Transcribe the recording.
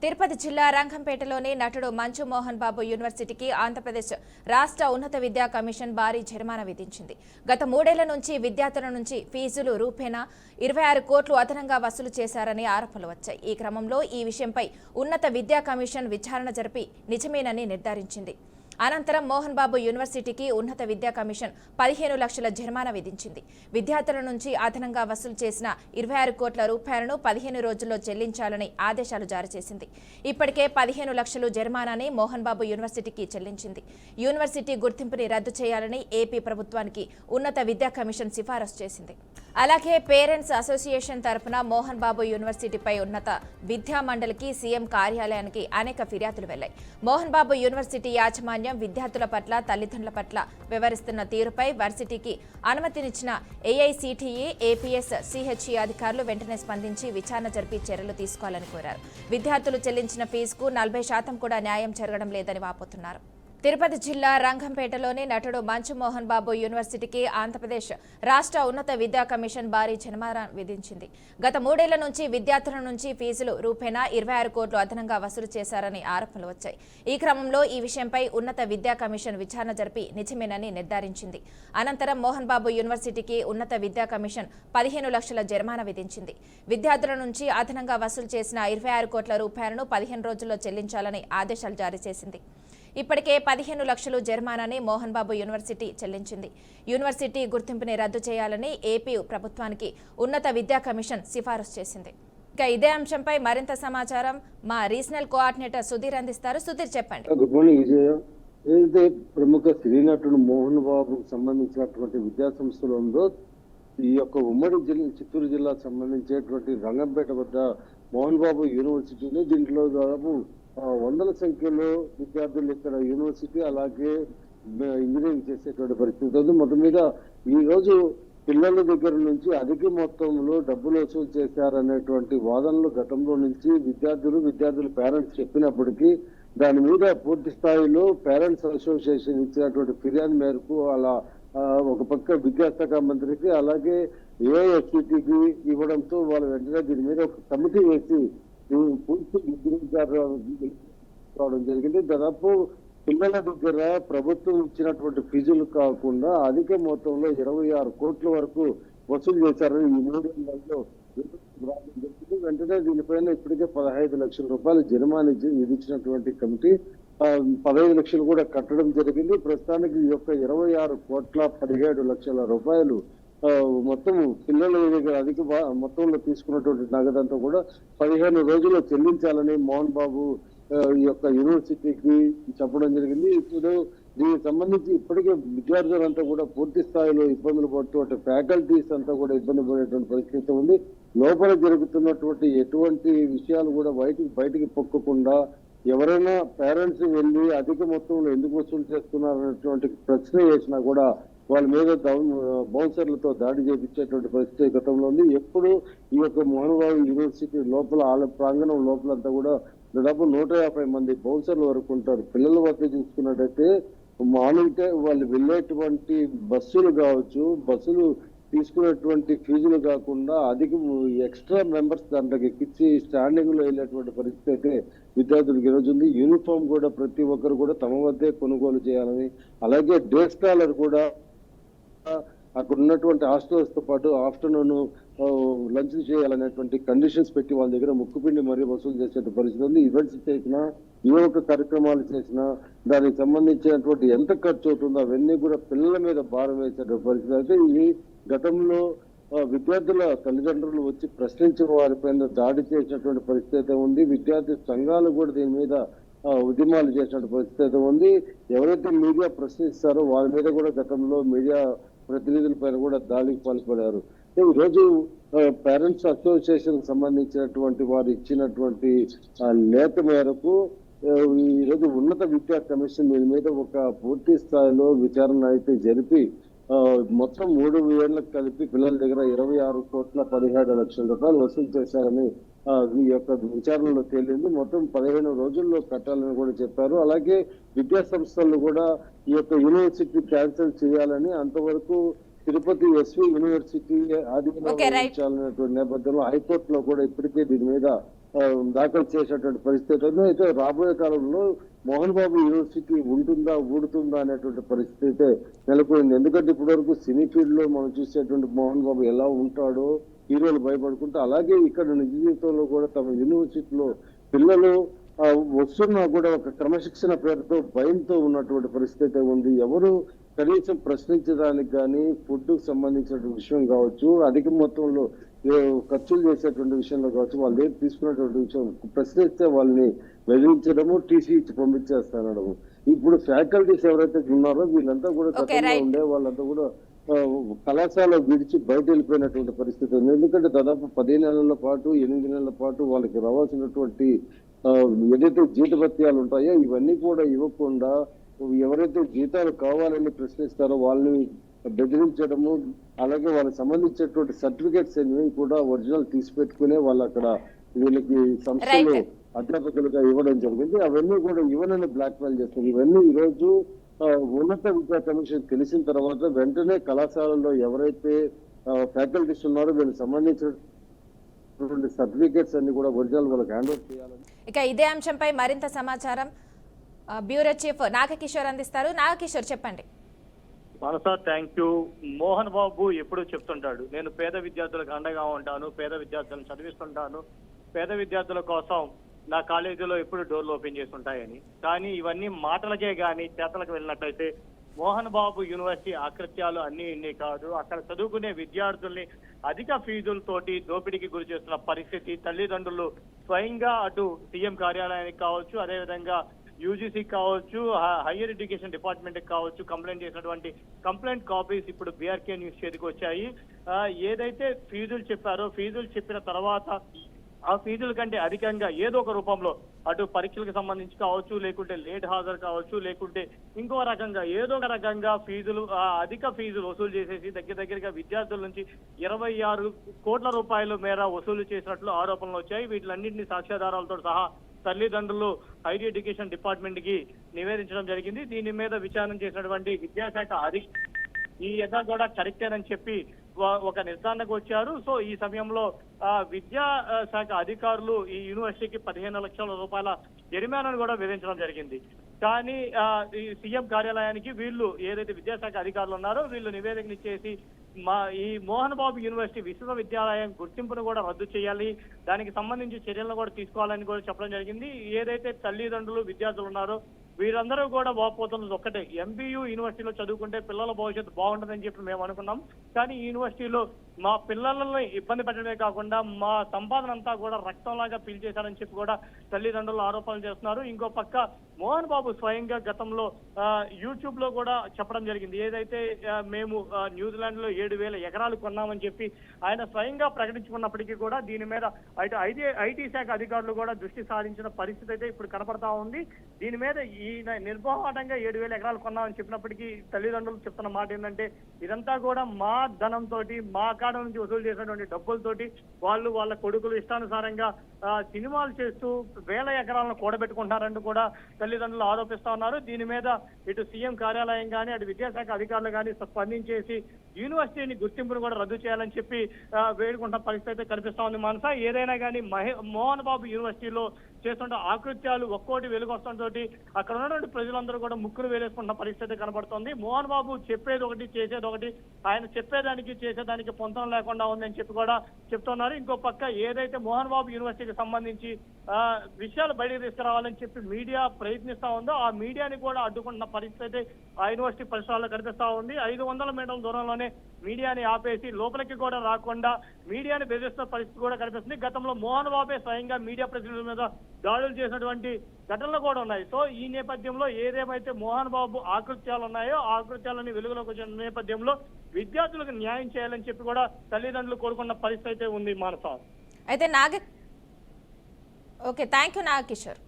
తిరుపతి జిల్లా రంగంపేటలోని నటుడు మంచు మోహన్ బాబు యూనివర్సిటీకి ఆంధ్రప్రదేశ్ రాష్ట్ర ఉన్నత విద్యా కమిషన్ భారీ జరిమానా విధించింది. గత 3 ఏళ్ల నుంచి విద్యార్థుల నుంచి ఫీజులు రూపేణా 26 కోట్లు అదనంగా వసూలు చేశారని ఆరోపణలు వచ్చాయి. ఈ క్రమంలో ఈ విషయంపై ఉన్నత విద్యా కమిషన్ విచారణ జరిపి నిజమేనని నిర్ధారించింది. అనంతరం మోహన్ బాబు యూనివర్సిటీకి ఉన్నత విద్యా కమిషన్ 15 లక్షల జరిమానా విధించింది. విద్యార్థుల నుంచి అదనంగా వసూలు చేసిన 26 కోట్ల రూపాయలను 15 రోజుల్లో చెల్లించాలని ఆదేశాలు జారీ చేసింది. ఇప్పటికే 15 లక్షలు జరిమానాని మోహన్ బాబు యూనివర్సిటీకి చెల్లించింది. యూనివర్సిటీ గుర్తింపుని రద్దు చేయాలని ఏపీ ప్రభుత్వానికి ఉన్నత విద్యా కమిషన్ సిఫారసు చేసింది. అలాగే పేరెంట్స్ అసోసియేషన్ తరపున మోహన్ బాబు యూనివర్సిటీపై ఉన్నత విద్యా మండలికి సీఎం కార్యాలయానికి అనేక ఫిర్యాదులు వెళ్లాయి. మోహన్ బాబు యూనివర్సిటీ యాజమాన్యం విద్యార్థుల పట్ల తల్లిదండ్రుల పట్ల వ్యవహరిస్తున్న తీరుపై వర్సిటీకి అనుమతినిచ్చిన ఏఐసిటిఈ, ఏపీఎస్, సిహెచ్ఈ అధికారులు వెంటనే స్పందించి విచారణ జరిపి చర్యలు తీసుకోవాలని కోరారు. విద్యార్థులు చెల్లించిన ఫీజుకు 40% కూడా న్యాయం జరగడం లేదని వాపోతున్నారు. తిరుపతి జిల్లా రంగంపేటలోని నటుడు మంచు మోహన్ బాబు యూనివర్సిటీకి ఆంధ్రప్రదేశ్ రాష్ట్ర ఉన్నత విద్యా కమిషన్ భారీ జరిమానా విధించింది. గత 3 ఏళ్ల నుంచి విద్యార్థుల నుంచి ఫీజులు రూపేణా 26 కోట్లు అదనంగా వసూలు చేశారని ఆరోపణలు వచ్చాయి. ఈ క్రమంలో ఈ విషయంపై ఉన్నత విద్యా కమిషన్ విచారణ జరిపి నిజమేనని నిర్ధారించింది. అనంతరం మోహన్ బాబు యూనివర్సిటీకి ఉన్నత విద్యా కమిషన్ 15 లక్షల జరిమానా విధించింది. విద్యార్థుల నుంచి అదనంగా వసూలు చేసిన 26 కోట్ల రూపాయలను 15 రోజుల్లో చెల్లించాలని ఆదేశాలు జారీ చేసింది. ఇప్పటికే 15 లక్షలు జరిమానాని మోహన్ బాబు యూనివర్సిటీ చెల్లించింది. యూనివర్సిటీ గుర్తింపుని రద్దు చేయాలని ఏపీ ప్రభుత్వానికి ఉన్నత విద్యా కమిషన్ సిఫారసు చేసింది. ఇక ఇదే అంశంపై మరింత సమాచారం మా రీజనల్ కోఆర్డినేటర్ సుధీర్ అందిస్తారు. సుధీర్, చెప్పండి. గుడ్ మార్నింగ్ విజయ. ఏదైతే ప్రముఖ సినీ నటుడు మోహన్ బాబుకు సంబంధించినటువంటి విద్యా సంస్థలు ఉందో, ఈ యొక్క ఉమ్మడి జిల్లా చిత్తూరు జిల్లాకు సంబంధించేటువంటి రంగంపేట వద్ద మోహన్ బాబు యూనివర్సిటీని, దీంట్లో దాదాపు వందల సంఖ్యలో విద్యార్థులు ఇక్కడ యూనివర్సిటీ అలాగే ఇంజనీరింగ్ చేసేటువంటి పరిస్థితి ఉంది. మొత్తం మీద ఈ రోజు పిల్లల దగ్గర నుంచి అధిక మొత్తంలో డబ్బులు వసూలు చేశారనేటువంటి వాదనలు గతంలో నుంచి విద్యార్థుల పేరెంట్స్ చెప్పినప్పటికీ దాని మీద పూర్తి స్థాయిలో పేరెంట్స్ అసోసియేషన్ ఇచ్చినటువంటి ఫిర్యాదు మేరకు అలా ఒక పక్క విద్యాశాఖ మంత్రికి అలాగే ఏఐఎస్సిటికి ఇవ్వడంతో వాళ్ళు వెంటనే దీని మీద ఒక కమిటీ వేసి పూర్తి రావడం జరిగింది. దాదాపు పిల్లల దగ్గర ప్రభుత్వం ఇచ్చినటువంటి ఫీజులు కాకుండా అధిక మొత్తంలో 26 కోట్ల వరకు వసూలు చేశారని ఈ 3 ఏళ్లలో జరిగింది. వెంటనే దీనిపైన ఇప్పటికే 15 లక్షల రూపాయలు జరిమానా విధించినటువంటి కమిటీ 15 లక్షలు కూడా కట్టడం జరిగింది. ప్రస్తుతానికి ఈ యొక్క 26 కోట్ల 17 లక్షల రూపాయలు మొత్తం పిల్లల దగ్గర అధిక మొత్తంలో తీసుకున్నటువంటి నగదంతా కూడా 15 రోజుల్లో చెల్లించాలని మోహన్ బాబు ఈ యొక్క యూనివర్సిటీకి చెప్పడం జరిగింది. ఇప్పుడు దీనికి సంబంధించి ఇప్పటికే విద్యార్థులంతా కూడా పూర్తి స్థాయిలో ఇబ్బందులు పడుతూ ఫ్యాకల్టీస్ అంతా కూడా ఇబ్బంది పడేటువంటి పరిస్థితి ఉంది. లోపల జరుగుతున్నటువంటి ఎటువంటి విషయాలు కూడా బయటికి పొక్కకుండా ఎవరైనా పేరెంట్స్ వెళ్ళి అధిక మొత్తంలో ఎందుకు వసూలు చేస్తున్నారనేటువంటి ప్రశ్న వేసినా కూడా వాళ్ళ మీద బౌన్సర్లతో దాడి చేయించేటువంటి పరిస్థితి గతంలో ఉంది. ఎప్పుడు ఈ యొక్క మోహన్ బాబు యూనివర్సిటీ లోపల ప్రాంగణం లోపలంతా కూడా దాదాపు 150 మంది బౌన్సర్ల వరకు ఉంటారు. పిల్లల వద్ద చూసుకున్నట్టయితే మామూలుగా వాళ్ళు వెళ్ళేటువంటి బస్సులు కావచ్చు, బస్సులు తీసుకునేటువంటి ఫీజులు కాకుండా అధిక ఎక్స్ట్రా మెంబర్స్ దాంట్లోకి ఎక్కించి స్టాండింగ్ లో వెళ్ళేటువంటి పరిస్థితి అయితే విద్యార్థులకు ఈరోజు ఉంది. యూనిఫామ్ కూడా ప్రతి ఒక్కరు కూడా తమ వద్దే కొనుగోలు చేయాలని, అలాగే డే స్కాలర్ కూడా అక్కడ ఉన్నటువంటి హాస్టల్స్ తో పాటు ఆఫ్టర్నూన్ లంచ్ చేయాలనేటువంటి కండిషన్స్ పెట్టి వాళ్ళ దగ్గర ముక్కుపిండి మరీ వసూలు చేసే పరిస్థితి ఉంది. ఈవెంట్స్ చేసినా, ఏ ఒక్క కార్యక్రమాలు చేసినా దానికి సంబంధించినటువంటి ఎంత ఖర్చు అవుతుందో అవన్నీ కూడా పిల్లల మీద భారం వేసేటువంటి పరిస్థితి. అయితే ఈ గతంలో విద్యార్థుల తల్లిదండ్రులు వచ్చి ప్రశ్నించిన వారిపైన దాడి చేసినటువంటి పరిస్థితి ఉంది. విద్యార్థి సంఘాలు కూడా దీని మీద ఉద్యమాలు చేసినటువంటి పరిస్థితి ఉంది. ఎవరైతే మీడియా ప్రశ్నిస్తారో వాళ్ళ మీద కూడా గతంలో మీడియా ప్రతినిధుల పైన కూడా దాడికి పాల్పడారు. ఈరోజు పేరెంట్స్ అసోసియేషన్ సంబంధించినటువంటి వారు ఇచ్చినటువంటి లేఖ మేరకు ఈరోజు ఉన్నత విద్యా కమిషన్ దీని మీద ఒక పూర్తి స్థాయిలో విచారణ అయితే జరిపి మొత్తం 3 ఏళ్లకు కలిపి పిల్లల దగ్గర 26 కోట్ల 17 లక్షల రూపాయలు వసూలు చేశారని ఈ యొక్క విచారణలో తేలింది. మొత్తం 15 రోజుల్లో కట్టాలని కూడా చెప్పారు. అలాగే విద్యా సంస్థలు కూడా ఈ యొక్క యూనివర్సిటీ క్యాన్సిల్ చేయాలని, అంతవరకు తిరుపతి ఎస్వి యూనివర్సిటీ ఆధీనంలో నేపథ్యంలో హైకోర్టులో కూడా ఇప్పటికే దీని మీద దాఖలు చేసేటువంటి పరిస్థితి ఉంది. అయితే రాబోయే కాలంలో మోహన్ బాబు యూనివర్సిటీ ఉంటుందా ఊడుతుందా అనేటువంటి పరిస్థితి అయితే నెలకొంది. ఎందుకంటే ఇప్పటివరకు సినీ ఫీల్డ్ లో మనం చూసేటువంటి మోహన్ బాబు ఎలా ఉంటాడో హీరోలు భయపడుకుంటూ, అలాగే ఇక్కడ నిజ జీవితంలో కూడా తమ యూనివర్సిటీలో పిల్లలు వస్తున్నా కూడా ఒక క్రమశిక్షణ పేరుతో భయంతో ఉన్నటువంటి పరిస్థితి ఉంది. ఎవరు కనీసం ప్రశ్నించడానికి కానీ ఫుడ్ సంబంధించిన విషయం కావచ్చు, అధిక మొత్తంలో ఖర్చులు చేసేటువంటి విషయంలో కావచ్చు, వాళ్ళు ఏది తీసుకున్నటువంటి విషయం ప్రశ్నిస్తే వాళ్ళని బెదిరించడము, టీసీ ఇచ్చి పంపించేస్తానడము. ఇప్పుడు ఫ్యాకల్టీస్ ఎవరైతే ఉన్నారో వీళ్ళంతా కూడా గతంలో ఉండే వాళ్ళంతా కూడా కళాశాల విడిచి బయట వెళ్ళిపోయినటువంటి పరిస్థితి ఉంది. ఎందుకంటే దాదాపు 10 నెలల పాటు 8 నెలల పాటు వాళ్ళకి రావాల్సినటువంటి ఏదైతే జీతభత్యాలు ఉంటాయో ఇవన్నీ కూడా ఇవ్వకుండా ఎవరైతే జీతాలు కావాలని ప్రశ్నిస్తారో వాళ్ళని బెదిరించడము, అలాగే వాళ్ళకి సంబంధించినటువంటి సర్టిఫికేట్స్ అనేవి కూడా ఒరిజినల్ తీసి పెట్టుకునే వాళ్ళు అక్కడ వీళ్ళకి సంస్థలు అధ్యాపకులుగా ఇవ్వడం జరిగింది. అవన్నీ కూడా ఇవ్వనని బ్లాక్ మెయిల్ చేస్తుంది. ఇవన్నీ ఈ రోజు ఉన్నత విద్యా కమిషన్ తెలిసిన తర్వాత వెంటనే కళాశాలలో ఎవరైతే ఫ్యాకల్టీస్ ఉన్నారో వీళ్ళకి సంబంధించినటువంటి సర్టిఫికేట్స్ అన్ని కూడా ఒరిజినల్ వాళ్ళకి హ్యాండ్ ఓవర్ చేయాలని. ఇక ఇదే అంశంపై మరింత సమాచారం బ్యూరో చీఫ్ నాగకిషోర్ అందిస్తారు. నాగకిషోర్ చెప్పండి. మనసా థ్యాంక్ యూ. మోహన్ బాబు ఎప్పుడు చెప్తుంటాడు, నేను పేద విద్యార్థులకు అండగా ఉంటాను, పేద విద్యార్థులను చదివిస్తుంటాను, పేద విద్యార్థుల కోసం నా కాలేజీలో ఎప్పుడు డోర్లు ఓపెన్ చేసి ఉంటాయని. కానీ ఇవన్నీ మాటలకే గాని చేతలకు వెళ్ళినట్లయితే మోహన్ బాబు యూనివర్సిటీ ఆకృత్యాలు అన్ని ఇన్ని కాదు. అక్కడ చదువుకునే విద్యార్థుల్ని అధిక ఫీజులతోటి దోపిడీకి గురి చేస్తున్న పరిస్థితి. తల్లిదండ్రులు స్వయంగా అటు సీఎం కార్యాలయానికి కావచ్చు, అదేవిధంగా యూజీసీ కావచ్చు, హైయర్ ఎడ్యుకేషన్ డిపార్ట్మెంట్ కావచ్చు కంప్లైంట్ చేసినటువంటి కంప్లైంట్ కాపీస్ ఇప్పుడు బీఆర్కే న్యూస్ చేతికి వచ్చాయి. ఏదైతే ఫీజులు చెప్పారో ఫీజులు చెప్పిన తర్వాత ఆ ఫీజుల కంటే అధికంగా ఏదో ఒక రూపంలో అటు పరీక్షలకు సంబంధించి కావచ్చు, లేకుంటే లేట్ హాజరు కావచ్చు, లేకుంటే ఇంకో రకంగా ఏదో ఒక రకంగా ఫీజులు అధిక ఫీజులు వసూలు చేసేసి దగ్గరగా విద్యార్థుల నుంచి 26 కోట్ల రూపాయల మేర వసూలు చేసినట్లు ఆరోపణలు వచ్చాయి. వీటిలన్నింటినీ సాక్ష్యాధారాలతో సహా తల్లిదండ్రులు హైయర్ ఎడ్యుకేషన్ డిపార్ట్మెంట్ కి నివేదించడం జరిగింది. దీని మీద విచారణ చేసినటువంటి విద్యాశాఖ ఈ యథా కూడా కరెక్టేనని చెప్పి ఒక నిర్ధారణకు వచ్చారు. సో ఈ సమయంలో విద్యా శాఖ అధికారులు ఈ యూనివర్సిటీకి 15 లక్షల రూపాయల జరిమానాను కూడా విధించడం జరిగింది. కానీ ఈ సీఎం కార్యాలయానికి వీళ్ళు ఏదైతే విద్యాశాఖ అధికారులు ఉన్నారో వీళ్ళు నివేదికనిచ్చేసి ఈ మోహన్ బాబు యూనివర్సిటీ విశ్వవిద్యాలయం గుర్తింపును కూడా రద్దు చేయాలి, దానికి సంబంధించి చర్యలను కూడా తీసుకోవాలని కూడా చెప్పడం జరిగింది. ఏదైతే తల్లిదండ్రులు విద్యార్థులు ఉన్నారో వీరందరూ కూడా వాపోతున్నది ఒక్కటే, ఎంబీయూ యూనివర్సిటీలో చదువుకుంటే పిల్లల భవిష్యత్తు బాగుంటుందని చెప్పి మేము అనుకున్నాం. కానీ ఈ యూనివర్సిటీలో మా పిల్లలను ఇబ్బంది పెట్టడమే కాకుండా మా సంపాదన అంతా కూడా రక్తంలాగా పీల్చేశారని చెప్పి కూడా తల్లిదండ్రులు ఆరోపణలు చేస్తున్నారు. ఇంకో పక్క మోహన్ బాబు స్వయంగా గతంలో యూట్యూబ్ లో కూడా చెప్పడం జరిగింది. ఏదైతే మేము న్యూజిలాండ్ లో 7,000 ఎకరాలు కొన్నామని చెప్పి ఆయన స్వయంగా ప్రకటించుకున్నప్పటికీ కూడా దీని మీద ఐటీ శాఖ అధికారులు కూడా దృష్టి సారించిన పరిస్థితి అయితే ఇప్పుడు కనపడతా ఉంది. దీని మీద ఈయన నిర్మోహమాటంగా 7,000 ఎకరాలు కొన్నామని చెప్పినప్పటికీ తల్లిదండ్రులు చెప్తున్న మాట ఏంటంటే ఇదంతా కూడా మా ధనంతో మా కాడ నుంచి వసూలు చేసినటువంటి డబ్బులతోటి వాళ్ళ కొడుకులు ఇష్టానుసారంగా సినిమాలు చేస్తూ 1,000 ఎకరాలను కూడబెట్టుకుంటారంటూ కూడా తల్లిదండ్రులు ఆరోపిస్తా ఉన్నారు. దీని మీద ఇటు సీఎం కార్యాలయం కానీ అటు విద్యాశాఖ అధికారులు కానీ స్పందించేసి యూనివర్సిటీని గుర్తింపును కూడా రద్దు చేయాలని చెప్పి వేడుకుంటున్న పరిస్థితి అయితే కనిపిస్తా ఉంది. మనసా ఏదైనా కానీ మోహన్ బాబు యూనివర్సిటీలో చేస్తుంటే ఆకృత్యాలు ఒక్కోటి వెలుగొస్తుంటోటి అక్కడ ఉన్నటువంటి ప్రజలందరూ కూడా ముక్కులు వేలేసుకుంటున్న పరిస్థితి కనబడుతుంది. మోహన్ బాబు చెప్పేది ఒకటి చేసేది ఒకటి, ఆయన చెప్పేదానికి చేసేదానికి పొంతం లేకుండా ఉందని చెప్పి కూడా చెప్తున్నారు. ఇంకో పక్క ఏదైతే మోహన్ బాబు యూనివర్సిటీకి సంబంధించి విషయాలు బయటకు తీసుకురావాలని చెప్పి మీడియా ప్రయత్నిస్తా ఉందో ఆ మీడియాని కూడా అడ్డుకుంటున్న పరిస్థితి ఆ యూనివర్సిటీ పరిసరాల్లో కనిపిస్తా ఉంది. 500 మీటర్ల దూరంలోనే మీడియాని ఆపేసి లోపలికి కూడా రాకుండా మీడియాని బెదిరిస్తున్న పరిస్థితి కూడా కనిపిస్తుంది. గతంలో మోహన్ బాబే స్వయంగా మీడియా ప్రతినిధుల మీద దాడులు చేసినటువంటి ఘటనలు కూడా ఉన్నాయి. సో ఈ నేపథ్యంలో ఏదేమైతే మోహన్ బాబు ఆకృత్యాలు ఉన్నాయో ఆ ఆకృత్యాలని వెలుగులోకి వచ్చిన నేపథ్యంలో విద్యార్థులకు న్యాయం చేయాలని చెప్పి కూడా తల్లిదండ్రులు కోరుకున్న పరిస్థితి అయితే ఉంది. మానస అయితే ఓకే, థ్యాంక్ యూ నాగకిషోర్.